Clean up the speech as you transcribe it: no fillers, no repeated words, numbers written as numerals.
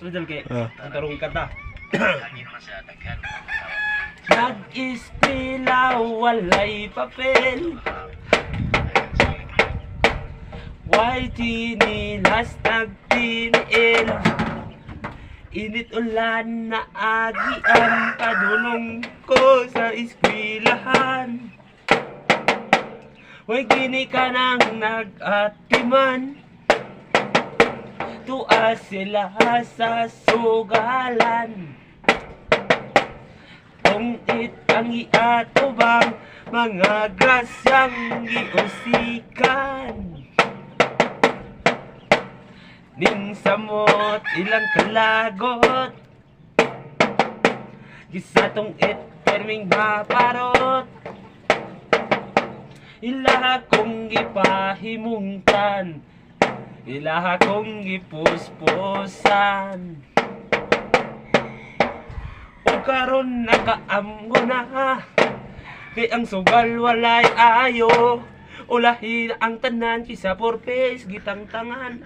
Rizal kay ang tarong kanta. Lagi naman sa daghan. Nag-eskwela, walay papel. Why tinilas nagtinil? Init ulan na agian, padulong ko sa eskwelahan. Why gini ka nang nag-atiman? Tuas sila sa sugalan. Tungit ang iatubang mga grasyang giusikan. Ning samot ilang kalagot, gisatong perming maparot. Ilaha kong ipahimungtan, ilaha kong ipuspusan. O karon nakaamgo na, kay ang sugal walay ayo. Ulahin ang tanan kisa for face gitang tangan.